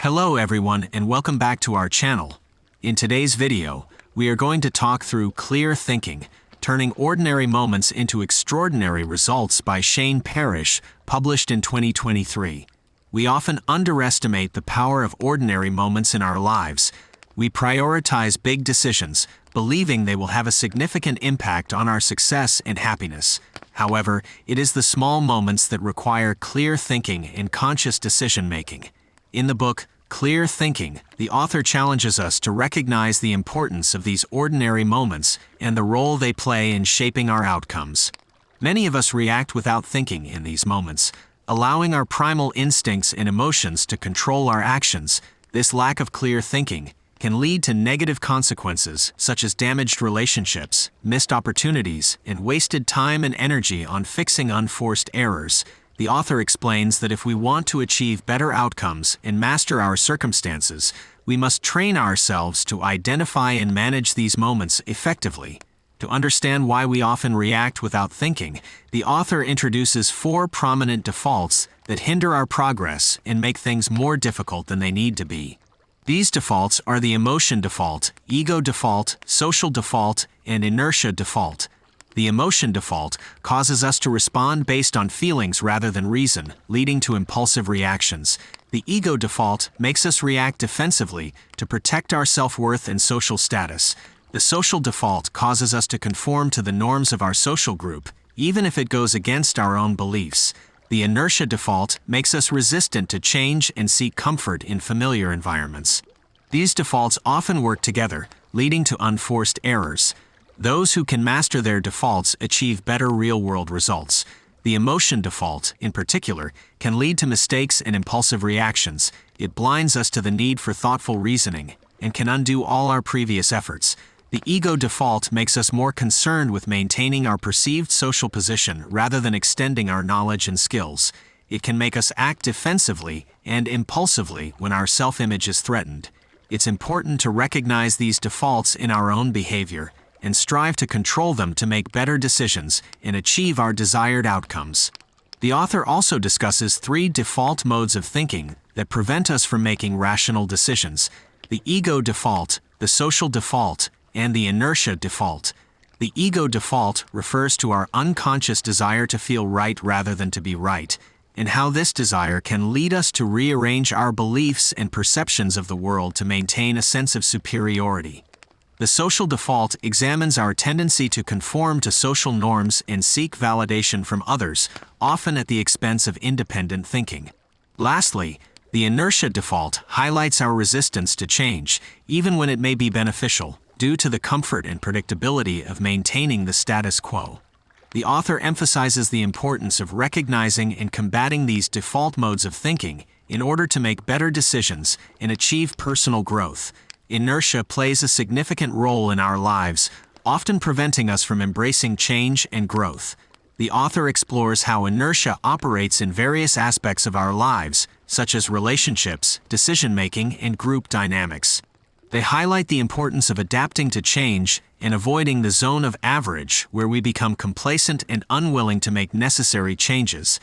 Hello everyone and welcome back to our channel. In today's video, we are going to talk through Clear Thinking, Turning Ordinary Moments into Extraordinary Results by Parrish, published in 2023. We often underestimate the power of ordinary moments in our lives. We prioritize big decisions, believing they will have a significant impact on our success and happiness. However, it is the small moments that require clear thinking and conscious decision-making. In the book, Clear Thinking, the author challenges us to recognize the importance of these ordinary moments and the role they play in shaping our outcomes. Many of us react without thinking in these moments, allowing our primal instincts and emotions to control our actions. This lack of clear thinking can lead to negative consequences such as damaged relationships, missed opportunities, and wasted time and energy on fixing unforced errors. The author explains that if we want to achieve better outcomes and master our circumstances, we must train ourselves to identify and manage these moments effectively. To understand why we often react without thinking, the author introduces 4 prominent defaults that hinder our progress and make things more difficult than they need to be. These defaults are the emotion default, ego default, social default, and inertia default. The emotion default causes us to respond based on feelings rather than reason, leading to impulsive reactions. The ego default makes us react defensively to protect our self-worth and social status. The social default causes us to conform to the norms of our social group, even if it goes against our own beliefs. The inertia default makes us resistant to change and seek comfort in familiar environments. These defaults often work together, leading to unforced errors. Those who can master their defaults achieve better real-world results. The emotion default, in particular, can lead to mistakes and impulsive reactions. It blinds us to the need for thoughtful reasoning and can undo all our previous efforts. The ego default makes us more concerned with maintaining our perceived social position rather than extending our knowledge and skills. It can make us act defensively and impulsively when our self-image is threatened. It's important to recognize these defaults in our own behavior and strive to control them to make better decisions and achieve our desired outcomes. The author also discusses 3 default modes of thinking that prevent us from making rational decisions: the ego default, the social default, and the inertia default. The ego default refers to our unconscious desire to feel right rather than to be right, and how this desire can lead us to rearrange our beliefs and perceptions of the world to maintain a sense of superiority. The social default examines our tendency to conform to social norms and seek validation from others, often at the expense of independent thinking. Lastly, the inertia default highlights our resistance to change, even when it may be beneficial, due to the comfort and predictability of maintaining the status quo. The author emphasizes the importance of recognizing and combating these default modes of thinking in order to make better decisions and achieve personal growth. Inertia plays a significant role in our lives, often preventing us from embracing change and growth. The author explores how inertia operates in various aspects of our lives, such as relationships, decision-making, and group dynamics. They highlight the importance of adapting to change and avoiding the zone of average, where we become complacent and unwilling to make necessary changes.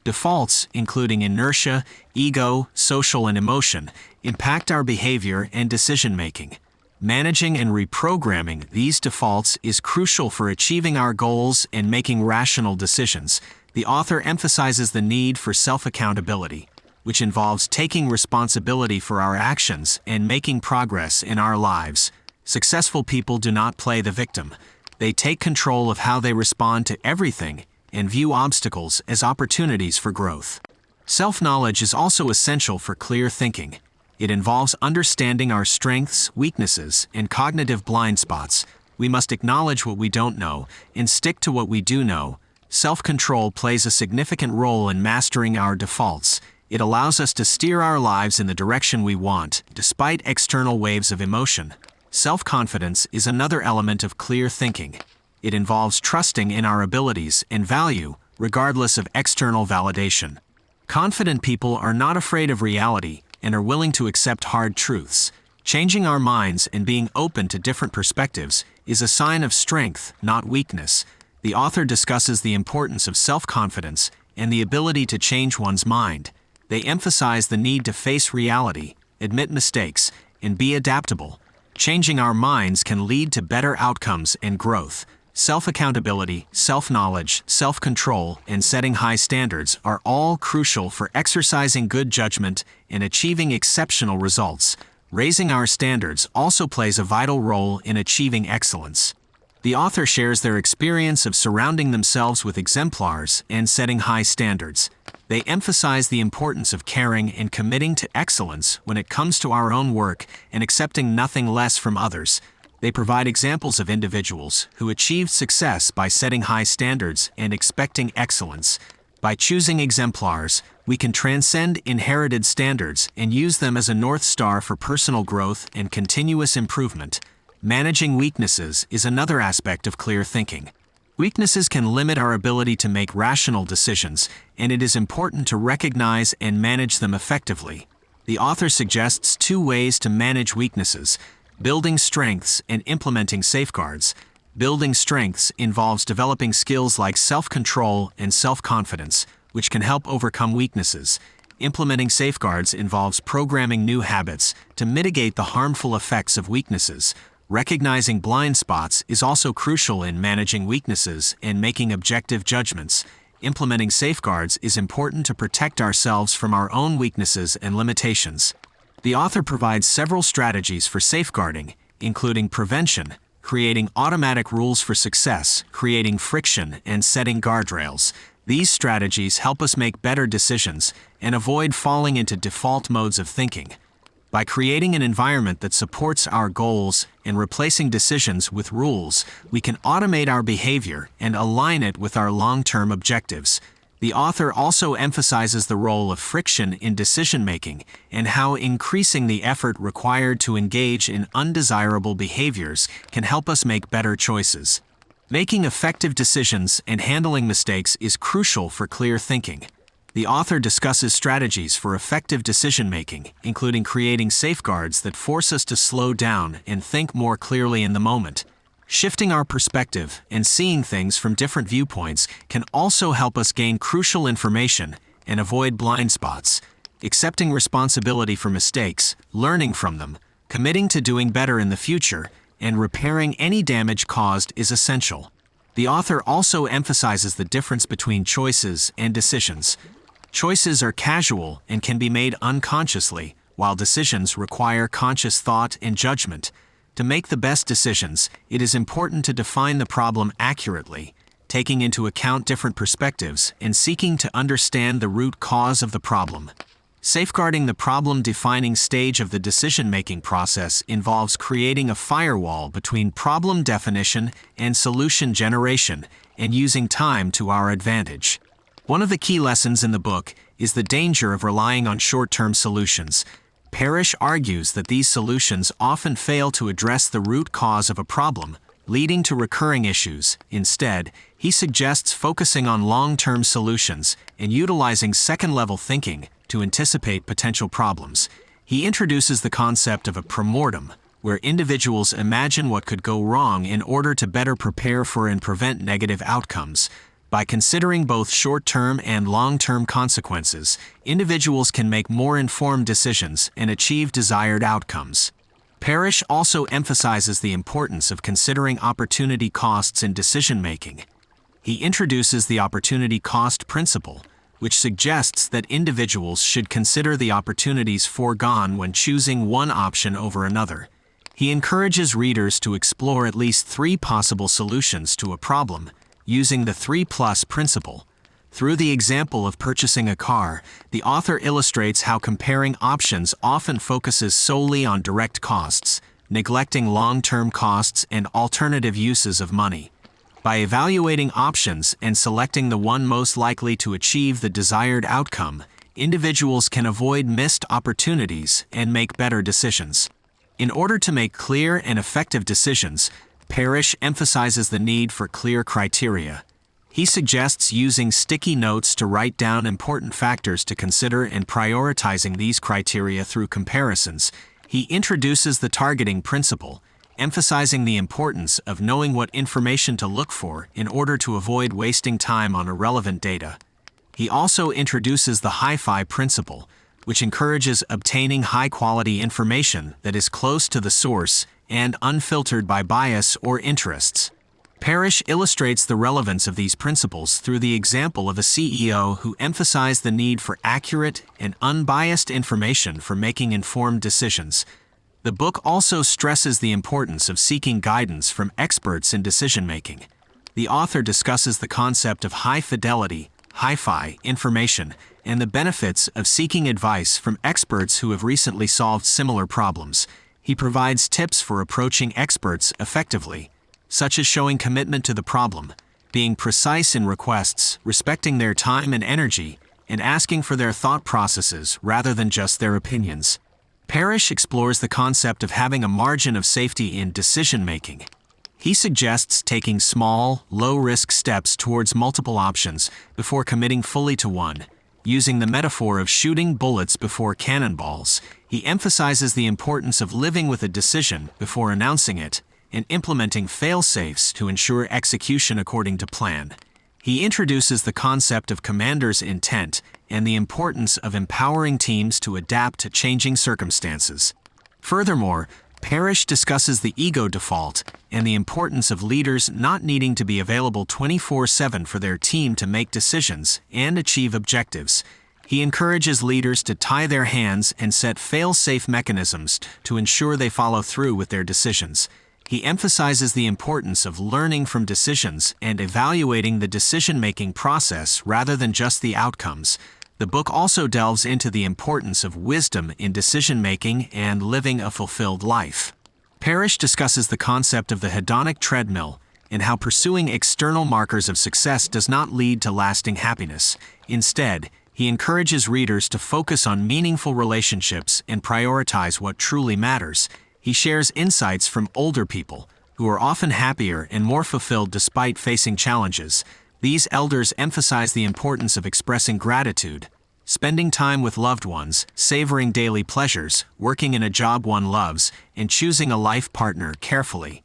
Defaults, including inertia, ego, social, and emotion, impact our behavior and decision-making. Managing and reprogramming these defaults is crucial for achieving our goals and making rational decisions. The author emphasizes the need for self-accountability, which involves taking responsibility for our actions and making progress in our lives. Successful people do not play the victim. They take control of how they respond to everything and view obstacles as opportunities for growth. Self-knowledge is also essential for clear thinking. It involves understanding our strengths, weaknesses, and cognitive blind spots. We must acknowledge what we don't know and stick to what we do know. Self-control plays a significant role in mastering our defaults. It allows us to steer our lives in the direction we want, despite external waves of emotion. Self-confidence is another element of clear thinking. It involves trusting in our abilities and value, regardless of external validation. Confident people are not afraid of reality and are willing to accept hard truths. Changing our minds and being open to different perspectives is a sign of strength, not weakness. The author discusses the importance of self-confidence and the ability to change one's mind. They emphasize the need to face reality, admit mistakes, and be adaptable. Changing our minds can lead to better outcomes and growth. Self-accountability, self-knowledge, self-control, and setting high standards are all crucial for exercising good judgment and achieving exceptional results. Raising our standards also plays a vital role in achieving excellence. The author shares their experience of surrounding themselves with exemplars and setting high standards. They emphasize the importance of caring and committing to excellence when it comes to our own work and accepting nothing less from others. They provide examples of individuals who achieved success by setting high standards and expecting excellence. By choosing exemplars, we can transcend inherited standards and use them as a North Star for personal growth and continuous improvement. Managing weaknesses is another aspect of clear thinking. Weaknesses can limit our ability to make rational decisions, and it is important to recognize and manage them effectively. The author suggests 2 ways to manage weaknesses: building strengths and implementing safeguards. Building strengths involves developing skills like self-control and self-confidence, which can help overcome weaknesses. Implementing safeguards involves programming new habits to mitigate the harmful effects of weaknesses. Recognizing blind spots is also crucial in managing weaknesses and making objective judgments. Implementing safeguards is important to protect ourselves from our own weaknesses and limitations. The author provides several strategies for safeguarding, including prevention, creating automatic rules for success, creating friction, and setting guardrails. These strategies help us make better decisions and avoid falling into default modes of thinking. By creating an environment that supports our goals and replacing decisions with rules, we can automate our behavior and align it with our long-term objectives. The author also emphasizes the role of friction in decision-making and how increasing the effort required to engage in undesirable behaviors can help us make better choices. Making effective decisions and handling mistakes is crucial for clear thinking. The author discusses strategies for effective decision-making, including creating safeguards that force us to slow down and think more clearly in the moment. Shifting our perspective and seeing things from different viewpoints can also help us gain crucial information and avoid blind spots. Accepting responsibility for mistakes, learning from them, committing to doing better in the future, and repairing any damage caused is essential. The author also emphasizes the difference between choices and decisions. Choices are casual and can be made unconsciously, while decisions require conscious thought and judgment. To make the best decisions, it is important to define the problem accurately, taking into account different perspectives and seeking to understand the root cause of the problem. Safeguarding the problem-defining stage of the decision-making process involves creating a firewall between problem definition and solution generation and using time to our advantage. One of the key lessons in the book is the danger of relying on short-term solutions. Parrish argues that these solutions often fail to address the root cause of a problem, leading to recurring issues. Instead, he suggests focusing on long-term solutions and utilizing second-level thinking to anticipate potential problems. He introduces the concept of a premortem, where individuals imagine what could go wrong in order to better prepare for and prevent negative outcomes. By considering both short-term and long-term consequences, individuals can make more informed decisions and achieve desired outcomes. Parrish also emphasizes the importance of considering opportunity costs in decision-making. He introduces the opportunity cost principle, which suggests that individuals should consider the opportunities foregone when choosing one option over another. He encourages readers to explore at least 3 possible solutions to a problem, using the 3+ principle. Through the example of purchasing a car, the author illustrates how comparing options often focuses solely on direct costs, neglecting long-term costs and alternative uses of money. By evaluating options and selecting the one most likely to achieve the desired outcome, individuals can avoid missed opportunities and make better decisions. In order to make clear and effective decisions, Parrish emphasizes the need for clear criteria. He suggests using sticky notes to write down important factors to consider and prioritizing these criteria through comparisons. He introduces the targeting principle, emphasizing the importance of knowing what information to look for in order to avoid wasting time on irrelevant data. He also introduces the hi-fi principle, which encourages obtaining high-quality information that is close to the source and unfiltered by bias or interests. Parrish illustrates the relevance of these principles through the example of a CEO who emphasized the need for accurate and unbiased information for making informed decisions. The book also stresses the importance of seeking guidance from experts in decision-making. The author discusses the concept of high-fidelity, hi-fi information, and the benefits of seeking advice from experts who have recently solved similar problems. He provides tips for approaching experts effectively, such as showing commitment to the problem, being precise in requests, respecting their time and energy, and asking for their thought processes rather than just their opinions. Parrish explores the concept of having a margin of safety in decision-making. He suggests taking small, low-risk steps towards multiple options before committing fully to one. Using the metaphor of shooting bullets before cannonballs, he emphasizes the importance of living with a decision before announcing it and implementing fail-safes to ensure execution according to plan. He introduces the concept of commander's intent and the importance of empowering teams to adapt to changing circumstances. Furthermore, Parrish discusses the ego default and the importance of leaders not needing to be available 24/7 for their team to make decisions and achieve objectives. He encourages leaders to tie their hands and set fail-safe mechanisms to ensure they follow through with their decisions. He emphasizes the importance of learning from decisions and evaluating the decision-making process rather than just the outcomes. The book also delves into the importance of wisdom in decision-making and living a fulfilled life. Parrish discusses the concept of the hedonic treadmill and how pursuing external markers of success does not lead to lasting happiness. Instead, he encourages readers to focus on meaningful relationships and prioritize what truly matters. He shares insights from older people, who are often happier and more fulfilled despite facing challenges. These elders emphasize the importance of expressing gratitude, spending time with loved ones, savoring daily pleasures, working in a job one loves, and choosing a life partner carefully.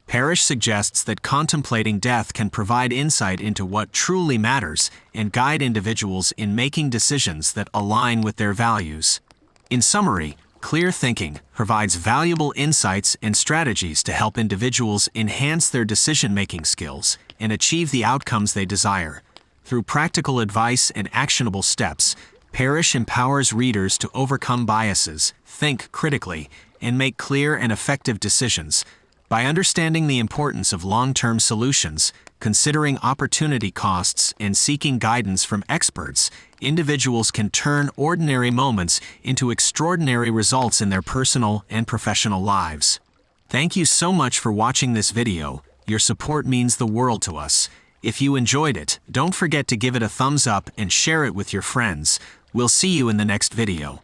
Parrish suggests that contemplating death can provide insight into what truly matters and guide individuals in making decisions that align with their values. In summary, clear thinking provides valuable insights and strategies to help individuals enhance their decision-making skills and achieve the outcomes they desire. Through practical advice and actionable steps, Parrish empowers readers to overcome biases, think critically, and make clear and effective decisions. By understanding the importance of long-term solutions, considering opportunity costs, and seeking guidance from experts, individuals can turn ordinary moments into extraordinary results in their personal and professional lives. Thank you so much for watching this video. Your support means the world to us. If you enjoyed it, don't forget to give it a thumbs up and share it with your friends. We'll see you in the next video.